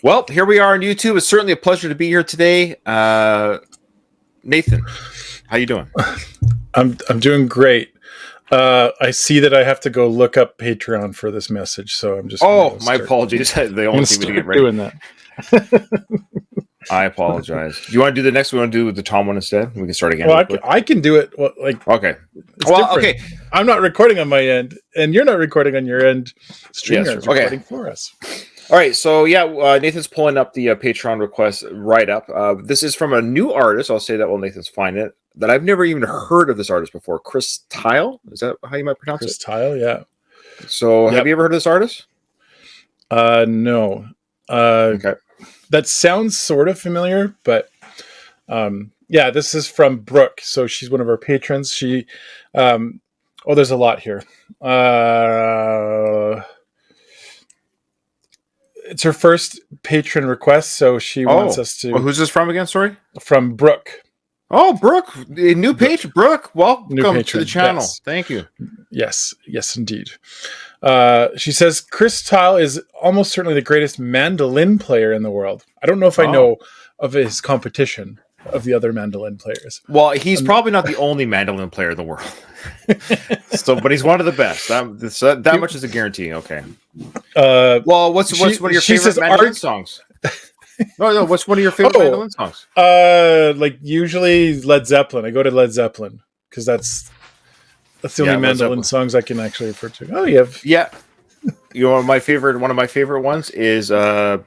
Well, here we are on YouTube. It's certainly a pleasure to be here today. Nathan, how you doing? I'm doing great. I see that I have to go look up Patreon for this message, so I'm just. My apologies. They only see me to get ready. Doing that. I apologize. Do you want to do the next? We want to do the Tom one instead. We can start again. Well, I can do it. Well, okay. Okay. I'm not recording on my end, and you're not recording on your end. StreamYard's recording for us. All right, so Nathan's pulling up the Patreon request right up. This is from a new artist. I'll say that while Nathan's finding it. That I've never even heard of this artist before. Thile? Is that how you might pronounce it? Thile, yeah. So, Have you ever heard of this artist? No. Okay. That sounds sort of familiar, but this is from Brooke. So she's one of our patrons. She, there's a lot here. It's her first patron request, so she wants us to. Who's this from again? Sorry, from Brooke. Oh, Brooke, new patron. Brooke, welcome to the channel. Yes. Thank you. Yes, indeed. She says Chris Thile is almost certainly the greatest mandolin player in the world. I don't know if I know of his competition of the other mandolin players. Well, he's probably not the only mandolin player in the world. But he's one of the best. That much is a guarantee. Okay. What's one of your favorite mandolin songs? No. What's one of your favorite mandolin songs? Usually Led Zeppelin. I go to Led Zeppelin because that's the only mandolin songs I can actually refer to. Oh, you have one of my favorite ones is of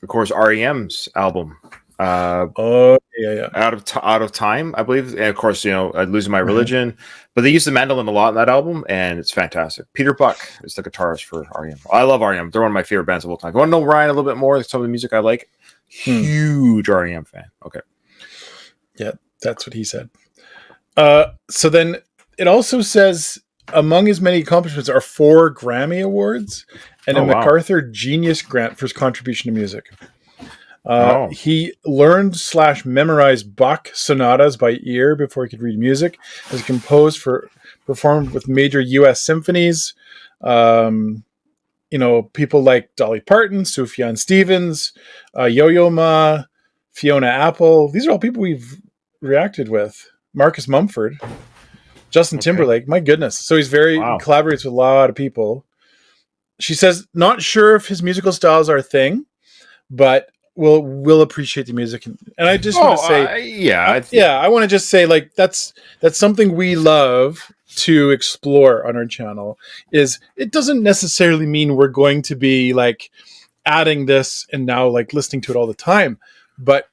course REM's album. Out of Time, I believe, and of course, Losing My Religion. But they use the mandolin a lot in that album, and it's fantastic. Peter Buck is the guitarist for REM. I love REM; they're one of my favorite bands of all time. If you want to know Ryan a little bit more, some of the music I like. Huge REM fan. Okay, yeah, that's what he said. So then it also says among his many accomplishments are 4 Grammy Awards and a MacArthur Genius Grant for his contribution to music. He learned/memorized Bach sonatas by ear before he could read music. Has composed performed with major U.S. symphonies. People like Dolly Parton, Sufjan Stevens, Yo-Yo Ma, Fiona Apple. These are all people we've reacted with. Marcus Mumford, Justin Timberlake. My goodness. So he's collaborates with a lot of people. She says, not sure if his musical styles are a thing, but we'll appreciate the music, and I just want to say, I want to just say, like, that's something we love to explore on our channel. Is it doesn't necessarily mean we're going to be like adding this and now like listening to it all the time, but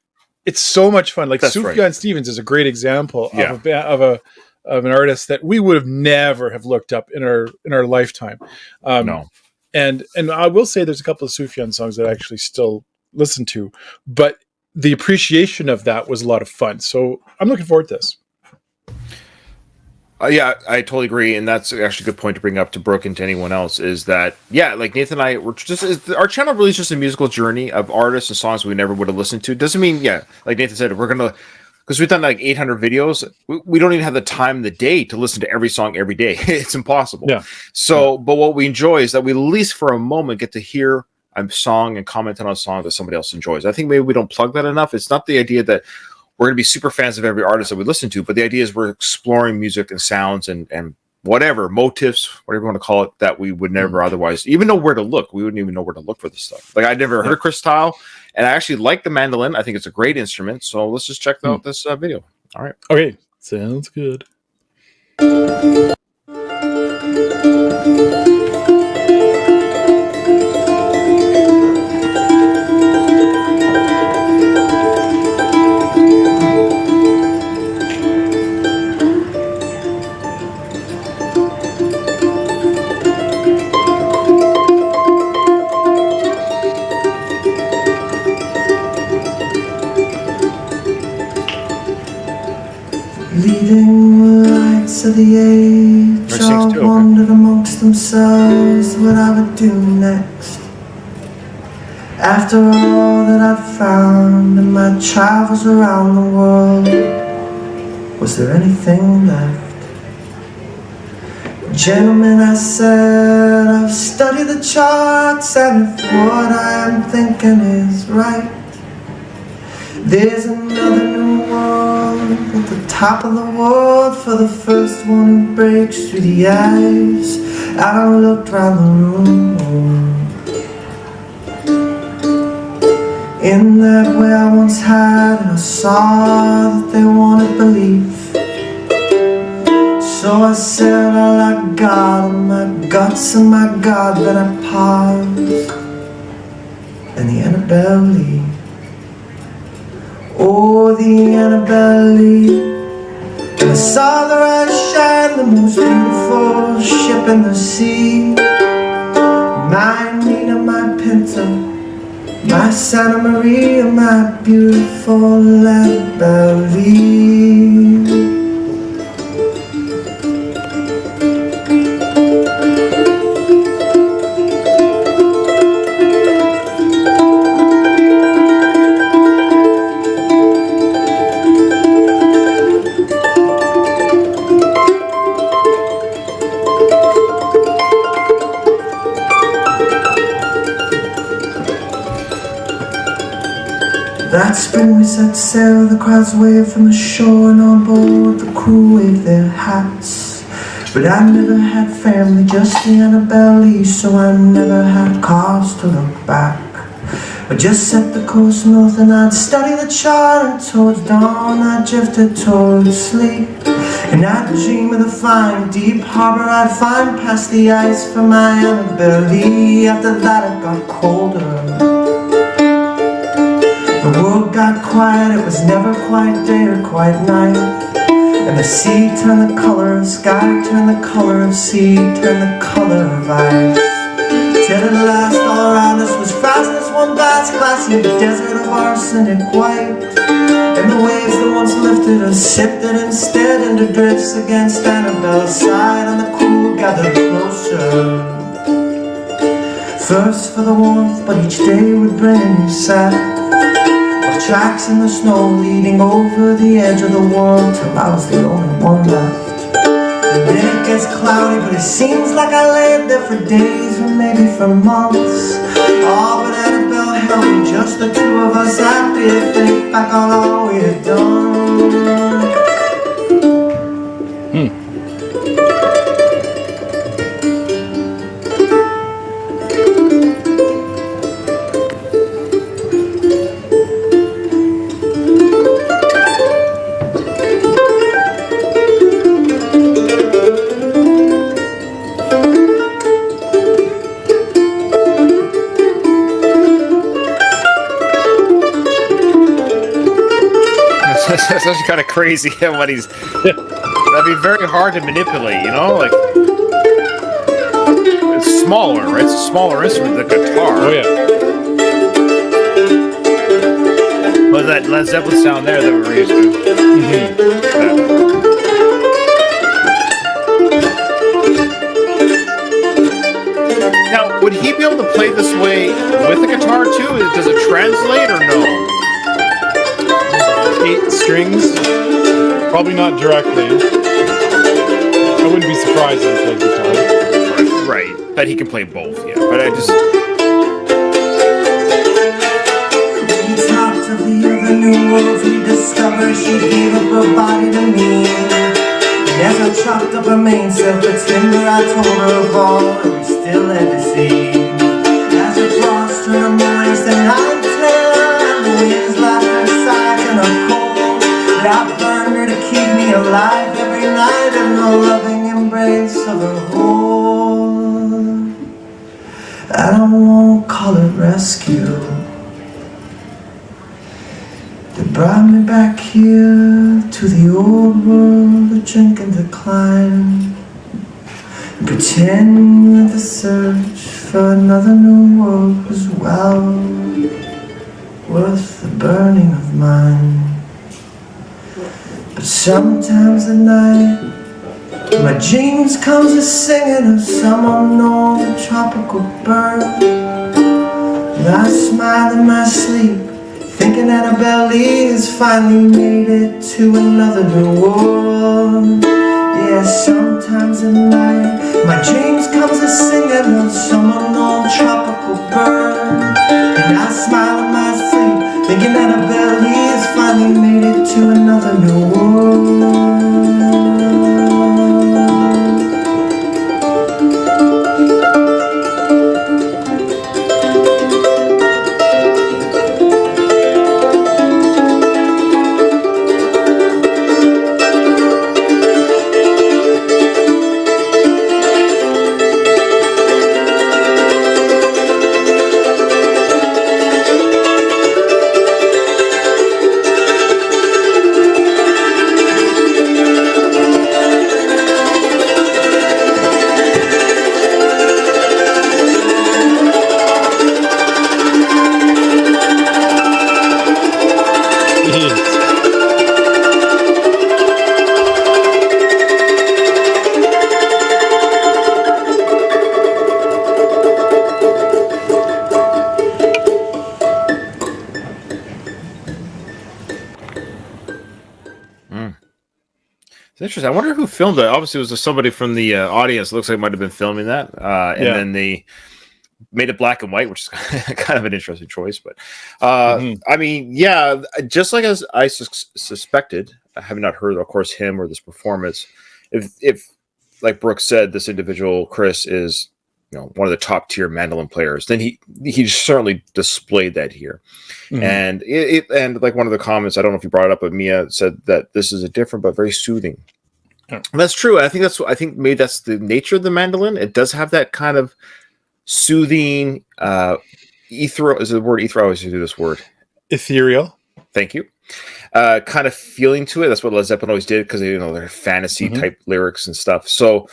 it's so much fun. Like Sufjan Stevens is a great example of an artist that we would have never have looked up in our lifetime. No, and I will say there's a couple of Sufjan songs that I actually still listen to, but the appreciation of that was a lot of fun. So I'm looking forward to this. I totally agree, and that's actually a good point to bring up to Brooke and to anyone else. Is that like Nathan and I, our channel really is just a musical journey of artists and songs we never would have listened to. Doesn't mean like Nathan said, because we've done like 800 videos, we don't even have the time in the day to listen to every song every day. It's impossible. Yeah. So, but what we enjoy is that we at least for a moment get to hear a song and comment on a song that somebody else enjoys. I think maybe we don't plug that enough. It's not the idea that we're going to be super fans of every artist that we listen to, but the idea is we're exploring music and sounds and whatever, motifs, whatever you want to call it, that we would never otherwise even know where to look. We wouldn't even know where to look for this stuff. Like, I'd never heard of Chris Thile, and I actually like the mandolin. I think it's a great instrument. So let's just check out this video. All right. Okay. Sounds good. Leading the lights of the age, all wondered amongst themselves what I would do next. After all that I'd found in my travels around the world, was there anything left? Gentlemen, I said, said I've studied the charts, and if what I am thinking is right, there's another new world at the top of the world for the first one who breaks through the ice. I looked round the room. In that way I once had, and I saw that they wanted belief. So I said, I like God and my guts and my God. Then I paused, and the Annabelle Lee. Oh, the Annabelle Lee. And I saw the eyes shine, the most beautiful ship in the sea. My Nina, my Pinta, my Santa Maria, my beautiful Annabelle Lee. That spring we set sail, the crowds waved from the shore, and on board the crew waved their hats. But I never had family, just the Annabelle Lee, so I never had cause to look back. I just set the course north and I'd study the chart, and towards dawn I drifted towards sleep. And I'd dream of the fine deep harbor I'd find past the ice for my Annabelle Lee. After that it got colder. The world got quiet, it was never quite day or quite night. And the sea turned the color of sky, turned the color of sea, turned the color of ice. Till at last all around us was fastness, one vast glassy desert of arsenic white. And the waves that once lifted us sifted instead into drifts against Annabelle's side. And the crew gathered closer, first for the warmth, but each day would bring a new set of tracks in the snow leading over the edge of the world, till I was the only one left. And then it gets cloudy, but it seems like I laid there for days or maybe for months. Oh, but Annabelle held me, just the two of us, happy to think back on all we had done. That's actually kind of crazy what he's. That'd be very hard to manipulate, you know? Like. It's smaller, right? It's a smaller instrument than the guitar. Oh, yeah. But that Led Zeppelin sound there that we're used to. Now, would he be able to play this way with the guitar too? Does it translate or no? 8 strings, probably not directly. I wouldn't be surprised if he played guitar. Right, but he can play both, yeah. But I just. We talked of the other new worlds we discovered. She gave up her body to me. And as I chopped up her main self, it's timber, I told her of all that we still had to see. As the frost turned her mornings to night, and the winds laughed her sighs and her cold. I burned her to keep me alive every night in the loving embrace of her hold. I don't want to call it rescue. They brought me back here to the old world to drink and decline, and pretend that the search for another new world was well worth the burning of mine. But sometimes at night, my dreams comes a singing of some unknown tropical bird. And I smile in my sleep, thinking Annabelle Lee has finally made it to another new world. Yeah, sometimes at night my dreams comes a singing of some unknown tropical bird, and I smile in my sleep, thinking that Annabelle has finally made it to another new world. It's interesting. I wonder who filmed it. Obviously, it was somebody from the audience. Looks like it might have been filming that, and then they made it black and white, which is kind of an interesting choice. But I mean, yeah, just like as I suspected, I have not heard, of course, him or this performance. If like Brooke said, this individual Chris is, you know, one of the top tier mandolin players, then he certainly displayed that here. And and like one of the comments, I don't know if you brought it up, but Mia said that this is a different but very soothing. And that's true. I think maybe that's the nature of the mandolin. It does have that kind of soothing, ethereal. Is the word ethereal? I always do this word. Ethereal. Thank you. Kind of feeling to it. That's what Led Zeppelin always did, because, you know, they're fantasy type lyrics and stuff. So,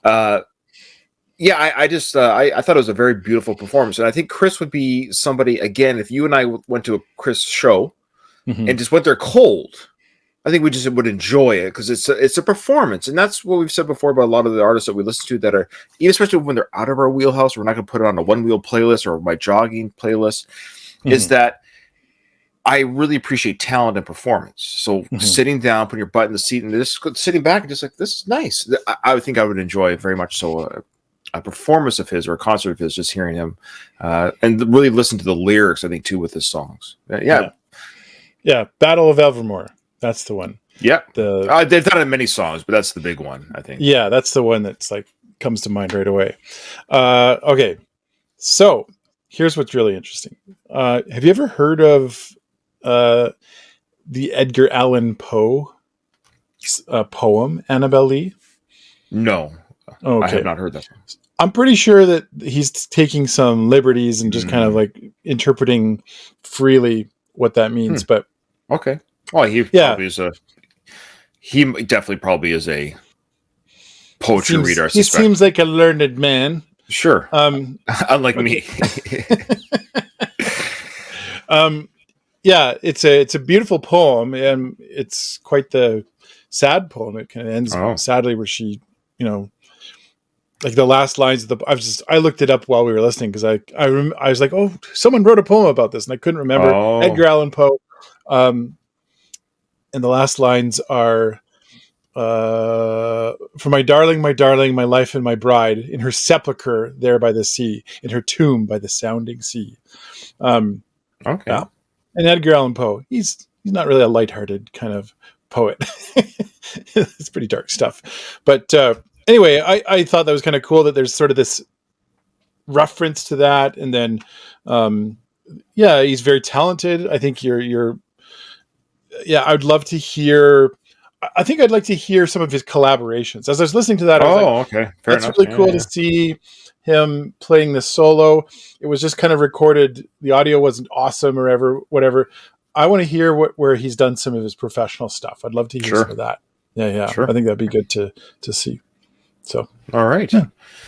yeah, I just I thought it was a very beautiful performance, and I think Chris would be somebody, again, if you and I went to a Chris show and just went there cold, I think we just would enjoy it, because it's a performance, and that's what we've said before about a lot of the artists that we listen to that are, even especially when they're out of our wheelhouse, we're not going to put it on a one wheel playlist or my jogging playlist, is that I really appreciate talent and performance. So sitting down, putting your butt in the seat, and just sitting back and just like, this is nice. I would think I would enjoy very much so a performance of his or a concert of his, just hearing him and really listen to the lyrics, I think, too, with his songs. Yeah. Battle of Evermore. That's the one. Yeah. They've done it in many songs, but that's the big one, I think. Yeah, that's the one that's like comes to mind right away. Okay. So here's what's really interesting. Have you ever heard of the Edgar Allan Poe poem, Annabelle Lee? No. Okay. I have not heard that. I'm pretty sure that he's taking some liberties and just kind of like interpreting freely what that means. But okay. Well, he probably is he definitely probably is a poetry reader. He seems like a learned man. Sure. Unlike me. Yeah, it's a beautiful poem, and it's quite the sad poem. It kind of ends sadly, where she, you know, like the last lines of I looked it up while we were listening, because I was like, oh, someone wrote a poem about this, and I couldn't remember. Edgar Allan Poe. And the last lines are, for my darling, my life and my bride, in her sepulchre there by the sea, in her tomb by the sounding sea. Okay. Yeah. And Edgar Allan Poe, he's not really a lighthearted kind of poet. It's pretty dark stuff. But anyway, I thought that was kind of cool that there's sort of this reference to that. And then, yeah, he's very talented. I think I'd love to hear. I think I'd like to hear some of his collaborations. As I was listening to that, I was like, okay, fair that's enough. Really cool to see him playing this solo. It was just kind of recorded. The audio wasn't awesome or whatever. I want to hear where he's done some of his professional stuff. I'd love to hear some of that. Yeah. Sure. I think that'd be good to see. So, all right.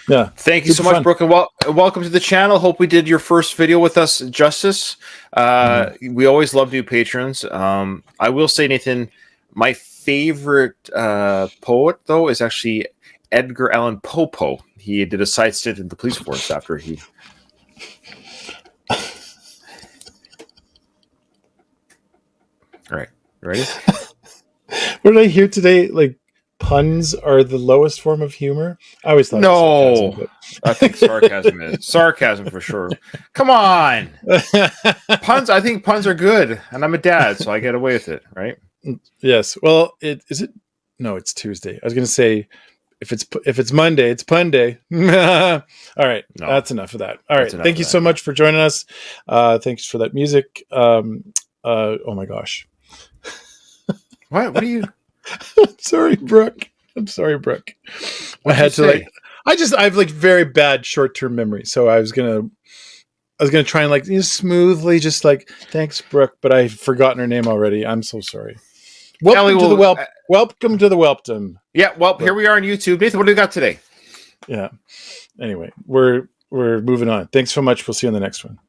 Yeah. Thank you so much, Brooke, and welcome to the channel. Hope we did your first video with us justice. We always love new patrons. I will say, Nathan, my favorite poet, though, is actually Edgar Allan Poe. He did a side stint in the police force after he... All right. You ready? What did I hear today? Like, puns are the lowest form of humor. I always thought No, it was sarcasm, I think sarcasm is sarcasm for sure. Come on, but... puns. I think puns are good, and I'm a dad, so I get away with it, right? Yes. Well, is it? No, it's Tuesday. I was going to say if it's Monday, it's pun day. All right, No. That's enough of that. All right, thank you so much for joining us. Thanks for that music. Oh my gosh. What are you? I'm sorry, Brooke. I had to I have like very bad short-term memory, so I was gonna try and smoothly just thanks, Brooke, but I've forgotten her name already. I'm so sorry. Welcome to the Welp. Welcome to the Welpdom. Yeah, well, here we are on YouTube. Nathan, what do we got today? Yeah. Anyway, we're moving on. Thanks so much. We'll see you on the next one.